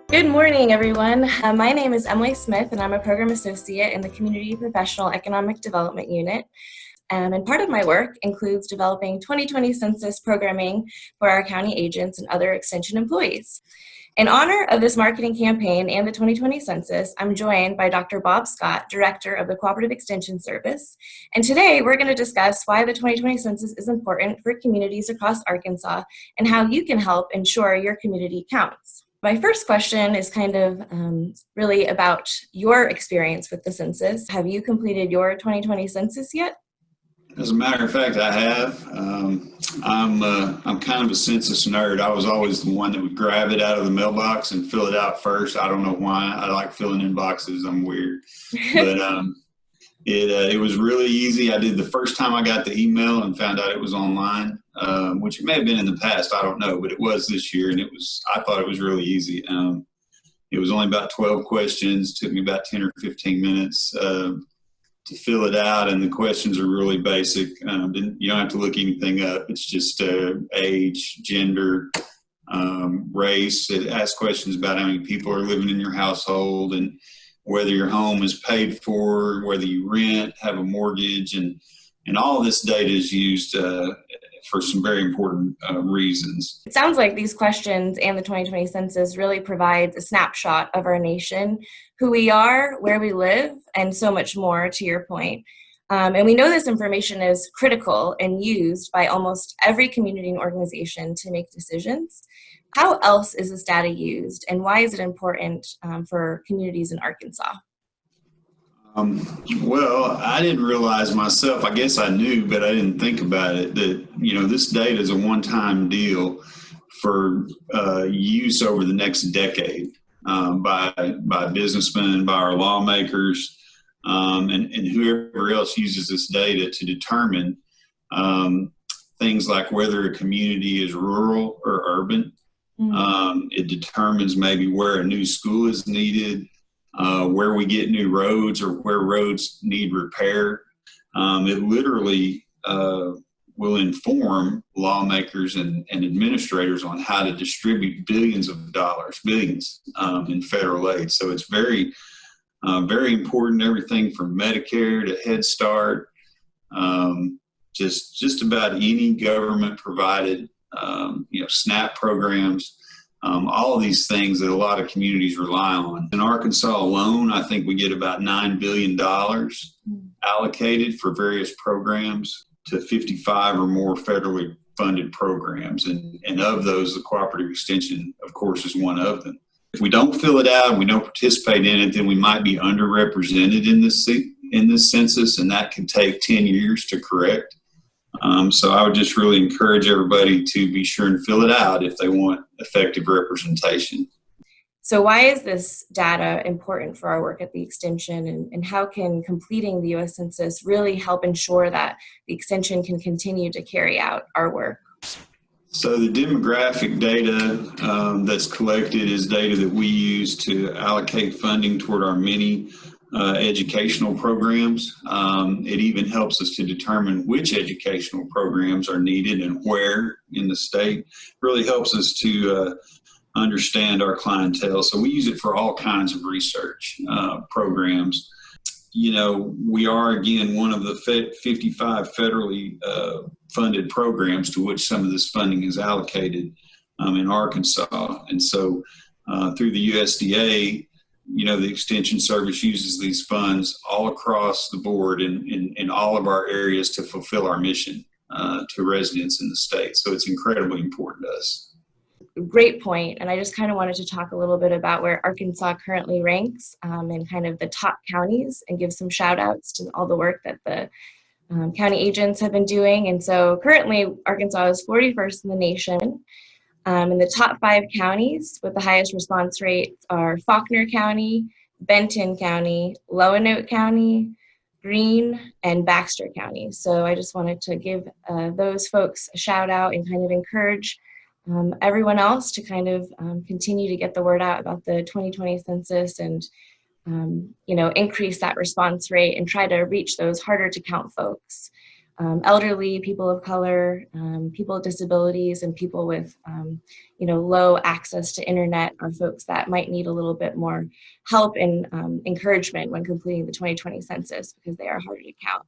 Good morning, everyone. My name is Emily Smith, and I'm a program associate in the Community Professional Economic Development Unit. And part of my work includes developing 2020 census programming for our county agents and other extension employees. In honor of this marketing campaign and the 2020 census, I'm joined by Dr. Bob Scott, Director of the Cooperative Extension Service. And today we're going to discuss why the 2020 census is important for communities across Arkansas and how you can help ensure your community counts. My first question is kind of really about your experience with the census. Have you completed your 2020 census yet? As a matter of fact, I have. I'm kind of a census nerd. I was always the one that would grab it out of the mailbox and fill it out first. I don't know why. I like filling in boxes. I'm weird, but it was really easy. I did the first time I got the email and found out it was online, which it may have been in the past. I don't know, but it was this year, and I thought it was really easy. It was only about 12 questions. Took me about 10 or 15 minutes to fill it out, and the questions are really basic. You don't have to look anything up. It's just age, gender, race. It asks questions about how many people are living in your household and whether your home is paid for, whether you rent, have a mortgage, and all of this data is used for some very important reasons. It sounds like these questions and the 2020 census really provides a snapshot of our nation, who we are, where we live, and so much more, to your point. And we know this information is critical and used by almost every community and organization to make decisions. How else is this data used, and why is it important for communities in Arkansas? Well, I didn't realize myself, I guess I knew, but I didn't think about it, that, this data is a one-time deal for use over the next decade by businessmen, by our lawmakers, and whoever else uses this data to determine things like whether a community is rural or urban. It determines maybe where a new school is needed, where we get new roads or where roads need repair. It literally will inform lawmakers and administrators on how to distribute billions of dollars, in federal aid. So it's very, very important. Everything from Medicare to Head Start, just about any government provided, SNAP programs. All of these things that a lot of communities rely on. In Arkansas alone, I think we get about $9 billion allocated for various programs to 55 or more federally funded programs. And of those, the Cooperative Extension, of course, is one of them. If we don't fill it out, we don't participate in it, then we might be underrepresented in this census, and that can take 10 years to correct. So I would just really encourage everybody to be sure and fill it out if they want effective representation. So why is this data important for our work at the Extension, and how can completing the U.S. Census really help ensure that the Extension can continue to carry out our work? So the demographic data that's collected is data that we use to allocate funding toward our many educational programs. It even helps us to determine which educational programs are needed and where in the state. It really helps us to understand our clientele. So we use it for all kinds of research programs. We are, again, one of the 55 federally funded programs to which some of this funding is allocated in Arkansas. And so through the USDA, the Extension Service uses these funds all across the board in all of our areas to fulfill our mission to residents in the state. So it's incredibly important to us. Great point. And I just kind of wanted to talk a little bit about where Arkansas currently ranks in kind of the top counties, and give some shout outs to all the work that the county agents have been doing. And so currently Arkansas is 41st in the nation. And the top 5 counties with the highest response rates are Faulkner County, Benton County, Lonoke County, Greene, and Baxter County. So I just wanted to give those folks a shout out and kind of encourage everyone else to kind of continue to get the word out about the 2020 census and increase that response rate and try to reach those harder to count folks. elderly, people of color, people with disabilities, and people with low access to internet are folks that might need a little bit more help and encouragement when completing the 2020 census because they are harder to count.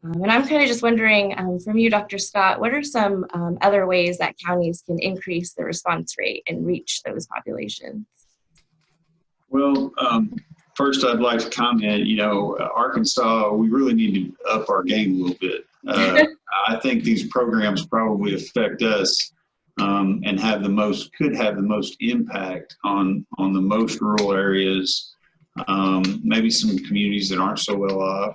And I'm kind of just wondering from you, Dr. Scott, what are some other ways that counties can increase the response rate and reach those populations? Well, first I'd like to comment, Arkansas, we really need to up our game a little bit. I think these programs probably affect us and could have the most impact on the most rural areas, maybe some communities that aren't so well off,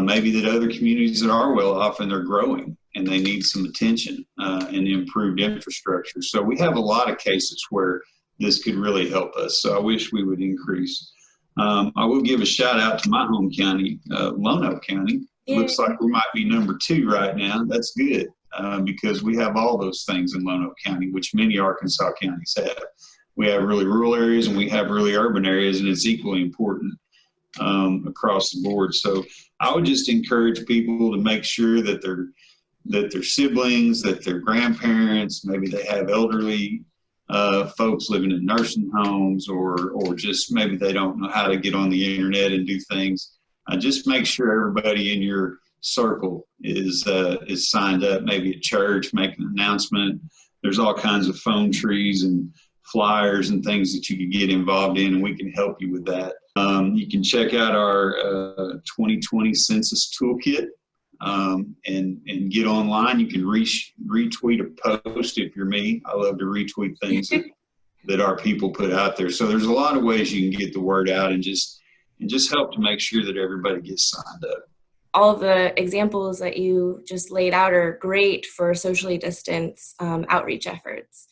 maybe that other communities that are well off and they're growing and they need some attention and improved infrastructure. So we have a lot of cases where this could really help us. So I wish we would increase. I will give a shout out to my home county, Lonoke County. Yeah. Looks like we might be number 2 right now. That's good because we have all those things in Lonoke County, which many Arkansas counties have. We have really rural areas and we have really urban areas, and it's equally important across the board. So I would just encourage people to make sure that their siblings, that their grandparents, maybe they have elderly folks living in nursing homes, or just maybe they don't know how to get on the internet and do things. Just make sure everybody in your circle is signed up, maybe at church, make an announcement. There's all kinds of phone trees and flyers and things that you can get involved in, and we can help you with that. You can check out our 2020 Census Toolkit and get online. You can retweet a post if you're me. I love to retweet things that our people put out there. So there's a lot of ways you can get the word out and just help to make sure that everybody gets signed up. All of the examples that you just laid out are great for socially distanced outreach efforts,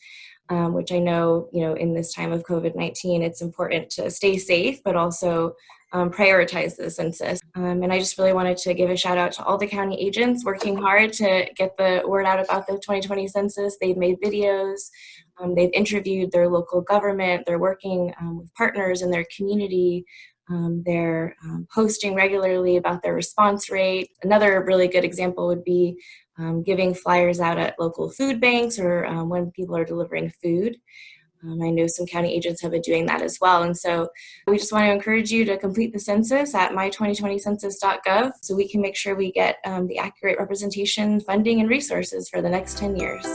which I know, in this time of COVID-19, it's important to stay safe, but also prioritize the census. And I just really wanted to give a shout out to all the county agents working hard to get the word out about the 2020 census. They've made videos, they've interviewed their local government, they're working with partners in their community. They're posting regularly about their response rate. Another really good example would be giving flyers out at local food banks or when people are delivering food. I know some county agents have been doing that as well. And so we just want to encourage you to complete the census at my2020census.gov so we can make sure we get the accurate representation, funding, and resources for the next 10 years.